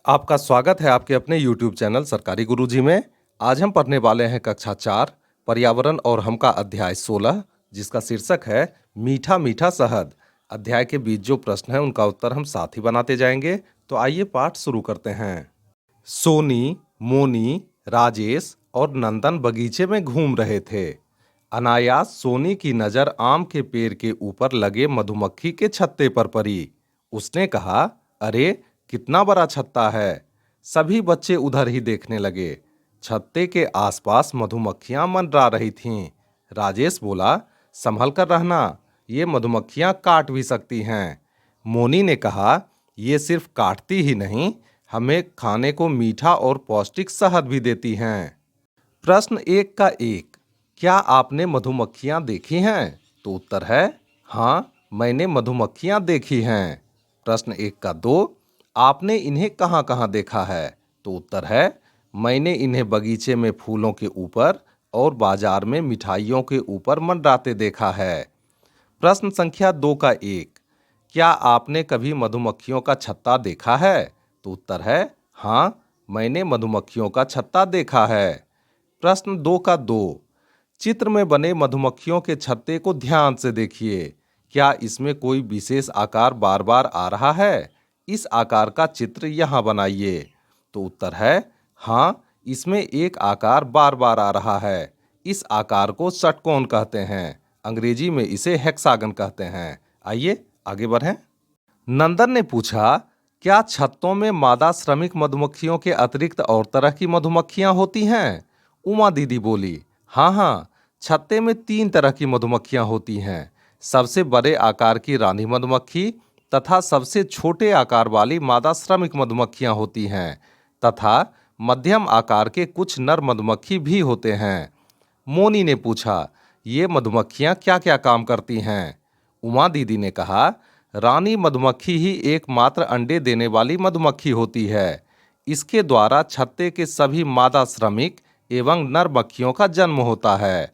आपका स्वागत है आपके अपने YouTube चैनल सरकारी गुरुजी में। आज हम पढ़ने वाले हैं कक्षा 4 पर्यावरण और हम का अध्याय 16 जिसका शीर्षक है मीठा मीठा शहद। अध्याय के बीच जो प्रश्न हैं उनका उत्तर हम साथ ही बनाते जाएंगे। तो आइए पाठ शुरू करते हैं। सोनी, मोनी, राजेश और नंदन बगीचे में घूम रहे थे। अनायास सोनी की नजर आम के पेड़ के ऊपर लगे मधुमक्खी के छत्ते पर पड़ी। उसने कहा, अरे कितना बड़ा छत्ता है। सभी बच्चे उधर ही देखने लगे। छत्ते के आसपास मधुमक्खियां मंडरा रही थीं। राजेश बोला, संभल कर रहना, ये मधुमक्खियां काट भी सकती हैं। मोनी ने कहा, ये सिर्फ काटती ही नहीं, हमें खाने को मीठा और पौष्टिक शहद भी देती हैं। प्रश्न एक का एक, क्या आपने मधुमक्खियां देखी हैं? तो उत्तर है हाँ, मैंने मधुमक्खियां देखी हैं। प्रश्न एक का दो, आपने इन्हें कहाँ कहाँ देखा है? तो उत्तर है मैंने इन्हें बगीचे में फूलों के ऊपर और बाजार में मिठाइयों के ऊपर मंडराते देखा है। प्रश्न संख्या दो का एक, क्या आपने कभी मधुमक्खियों का छत्ता देखा है? तो उत्तर है हाँ, मैंने मधुमक्खियों का छत्ता देखा है। प्रश्न दो का दो, चित्र में बने मधुमक्खियों के छत्ते को ध्यान से देखिए। क्या इसमें कोई विशेष आकार बार बार आ रहा है? इस आकार का चित्र यहाँ बनाइए। तो उत्तर है हाँ, इसमें एक आकार बार बार आ रहा है। इस आकार को षटकोण कहते हैं। अंग्रेजी में इसे हेक्सागन कहते हैं। आइए आगे बढ़ें। नंदन ने पूछा, क्या छत्तों में मादा श्रमिक मधुमक्खियों के अतिरिक्त और तरह की मधुमक्खियां होती हैं? उमा दीदी बोली, हाँ हाँ, छत्ते में 3 तरह की मधुमक्खियां होती हैं। सबसे बड़े आकार की रानी मधुमक्खी तथा सबसे छोटे आकार वाली मादा श्रमिक मधुमक्खियां होती हैं तथा मध्यम आकार के कुछ नर मधुमक्खी भी होते हैं। मोनी ने पूछा, ये मधुमक्खियां क्या क्या काम करती हैं? उमा दीदी ने कहा, रानी मधुमक्खी ही एकमात्र अंडे देने वाली मधुमक्खी होती है। इसके द्वारा छत्ते के सभी मादा श्रमिक एवं नर मक्खियों का जन्म होता है।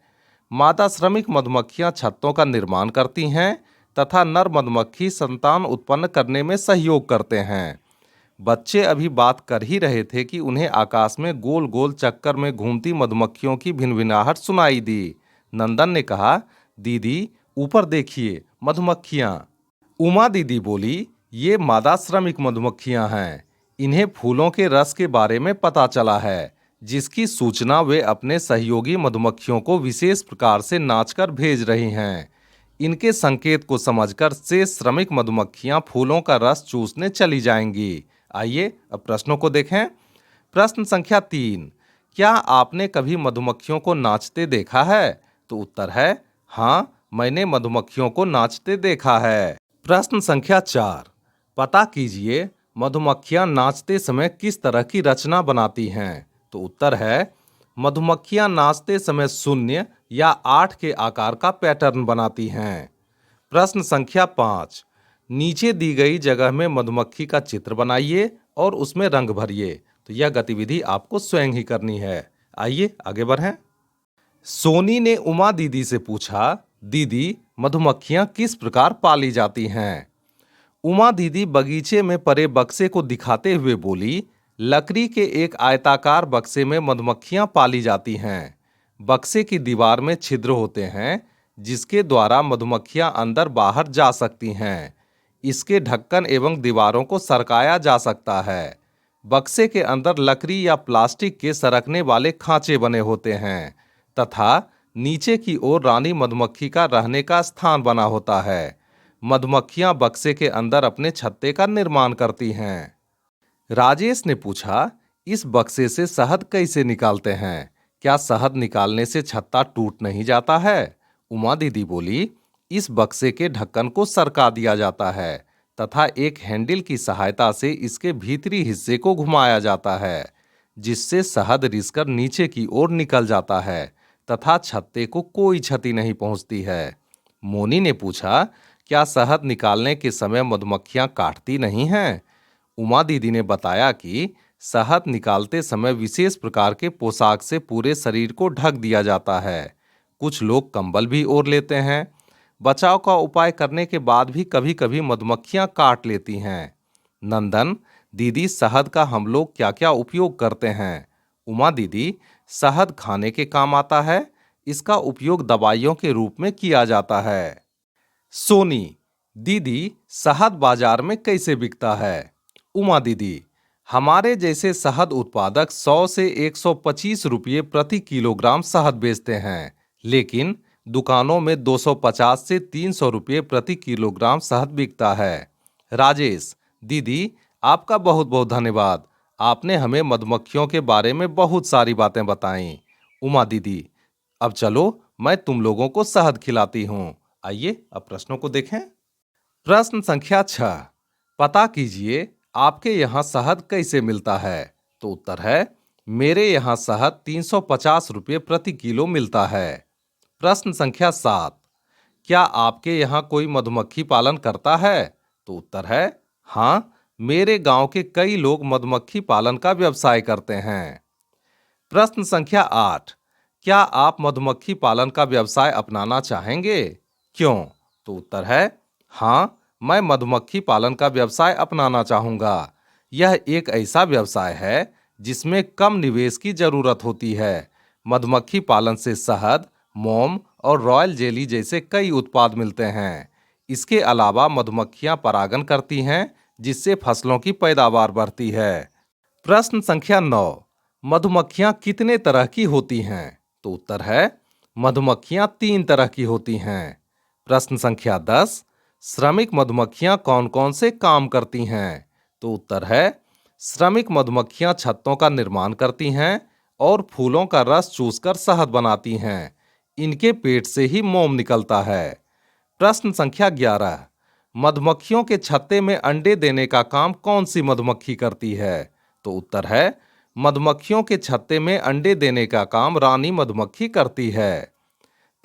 मादा श्रमिक मधुमक्खियां छत्तों का निर्माण करती हैं तथा नर मधुमक्खी संतान उत्पन्न करने में सहयोग करते हैं। बच्चे अभी बात कर ही रहे थे कि उन्हें आकाश में गोल गोल चक्कर में घूमती मधुमक्खियों की भिनभिनाहट सुनाई दी। नंदन ने कहा, दीदी ऊपर देखिए, मधुमक्खियां। उमा दीदी बोली, ये मादा श्रमिक मधुमक्खियां हैं। इन्हें फूलों के रस के बारे में पता चला है, जिसकी सूचना वे अपने सहयोगी मधुमक्खियों को विशेष प्रकार से नाचकर भेज रही हैं। इनके संकेत को समझकर शेष श्रमिक मधुमक्खियां फूलों का रस चूसने चली जाएंगी। आइए अब प्रश्नों को देखें। प्रश्न संख्या 3, क्या आपने कभी मधुमक्खियों को नाचते देखा है? तो उत्तर है हाँ, मैंने मधुमक्खियों को नाचते देखा है। प्रश्न संख्या 4, पता कीजिए मधुमक्खियां नाचते समय किस तरह की रचना बनाती हैं? तो उत्तर है मधुमक्खियां नाचते समय शून्य या 8 के आकार का पैटर्न बनाती हैं। प्रश्न संख्या 5, नीचे दी गई जगह में मधुमक्खी का चित्र बनाइए और उसमें रंग भरिए। तो यह गतिविधि आपको स्वयं ही करनी है। आइए आगे बढ़ें। सोनी ने उमा दीदी से पूछा, दीदी मधुमक्खियां किस प्रकार पाली जाती हैं? उमा दीदी बगीचे में पड़े बक्से को दिखाते हुए बोली, लकड़ी के एक आयताकार बक्से में मधुमक्खियां पाली जाती हैं। बक्से की दीवार में छिद्र होते हैं जिसके द्वारा मधुमक्खियां अंदर बाहर जा सकती हैं। इसके ढक्कन एवं दीवारों को सरकाया जा सकता है। बक्से के अंदर लकड़ी या प्लास्टिक के सरकने वाले खांचे बने होते हैं तथा नीचे की ओर रानी मधुमक्खी का रहने का स्थान बना होता है। मधुमक्खियां बक्से के अंदर अपने छत्ते का निर्माण करती हैं। राजेश ने पूछा, इस बक्से से शहद कैसे निकालते हैं? क्या शहद निकालने से छत्ता टूट नहीं जाता है? उमा दीदी बोली, इस बक्से के ढक्कन को सरका दिया जाता है तथा एक हैंडल की सहायता से इसके भीतरी हिस्से को घुमाया जाता है, जिससे शहद रिसकर नीचे की ओर निकल जाता है तथा छत्ते को कोई क्षति नहीं पहुंचती है। मोनी ने पूछा, क्या शहद निकालने के समय मधुमक्खियां काटती नहीं हैं? उमा दीदी ने बताया कि शहद निकालते समय विशेष प्रकार के पोशाक से पूरे शरीर को ढक दिया जाता है। कुछ लोग कंबल भी ओढ़ लेते हैं। बचाव का उपाय करने के बाद भी कभी कभी मधुमक्खियां काट लेती हैं। नंदन, दीदी, शहद का हम लोग क्या क्या उपयोग करते हैं? उमा दीदी, शहद खाने के काम आता है। इसका उपयोग दवाइयों के रूप में किया जाता है। सोनी, दीदी, शहद बाजार में कैसे बिकता है? उमा दीदी, हमारे जैसे शहद उत्पादक 100 से 125 रुपये प्रति किलोग्राम शहद बेचते हैं, लेकिन दुकानों में 250 से 300 रुपये प्रति किलोग्राम शहद बिकता है। राजेश, दीदी, आपका बहुत बहुत धन्यवाद। आपने हमें मधुमक्खियों के बारे में बहुत सारी बातें बताईं। उमा दीदी, अब चलो मैं तुम लोगों को शहद खिलाती हूँ। आइए अब प्रश्नों को देखें। प्रश्न संख्या 6, पता कीजिए आपके यहाँ शहद कैसे मिलता है? तो उत्तर है, मेरे यहाँ शहद 350 रुपये प्रति किलो मिलता है। प्रश्न संख्या 7, क्या आपके यहाँ कोई मधुमक्खी पालन करता है? तो उत्तर है, हाँ, मेरे गांव के कई लोग मधुमक्खी पालन का व्यवसाय करते हैं। प्रश्न संख्या 8, क्या आप मधुमक्खी पालन का व्यवसाय अपनाना चाहेंगे? क्यों? तो उत्तर है, हाँ, मैं मधुमक्खी पालन का व्यवसाय अपनाना चाहूंगा। यह एक ऐसा व्यवसाय है जिसमें कम निवेश की जरूरत होती है। मधुमक्खी पालन से शहद, मोम और रॉयल जेली जैसे कई उत्पाद मिलते हैं। इसके अलावा मधुमक्खियां परागन करती हैं, जिससे फसलों की पैदावार बढ़ती है। प्रश्न संख्या 9, मधुमक्खियां कितने तरह की होती हैं? तो उत्तर है, मधुमक्खियां 3 तरह की होती हैं। प्रश्न संख्या 10, श्रमिक मधुमक्खियां कौन कौन से काम करती हैं? तो उत्तर है, श्रमिक मधुमक्खियां छत्तों का निर्माण करती हैं और फूलों का रस चूसकर शहद बनाती हैं। इनके पेट से ही मोम निकलता है। प्रश्न संख्या 11, मधुमक्खियों के छत्ते में अंडे देने का काम कौन सी मधुमक्खी करती है? तो उत्तर है, मधुमक्खियों के छत्ते में अंडे देने का काम रानी मधुमक्खी करती है।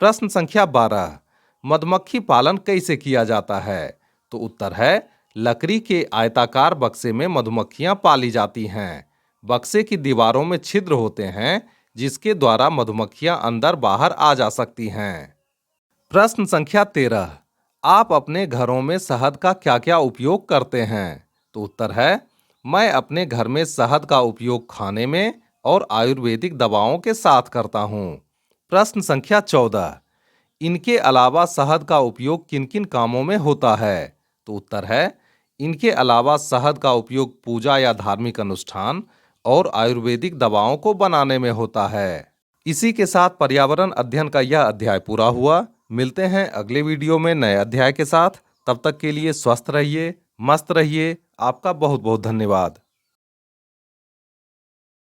प्रश्न संख्या 12, मधुमक्खी पालन कैसे किया जाता है? तो उत्तर है, लकड़ी के आयताकार बक्से में मधुमक्खियां पाली जाती हैं। बक्से की दीवारों में छिद्र होते हैं, जिसके द्वारा मधुमक्खियां अंदर बाहर आ जा सकती हैं। प्रश्न संख्या 13, आप अपने घरों में शहद का क्या क्या उपयोग करते हैं? तो उत्तर है, मैं अपने घर में शहद का उपयोग खाने में और आयुर्वेदिक दवाओं के साथ करता हूँ। प्रश्न संख्या 14, इनके अलावा शहद का उपयोग किन किन कामों में होता है? तो उत्तर है, इनके अलावा शहद का उपयोग पूजा या धार्मिक अनुष्ठान और आयुर्वेदिक दवाओं को बनाने में होता है। इसी के साथ पर्यावरण अध्ययन का यह अध्याय पूरा हुआ। मिलते हैं अगले वीडियो में नए अध्याय के साथ। तब तक के लिए स्वस्थ रहिए, मस्त रहिए। आपका बहुत बहुत धन्यवाद।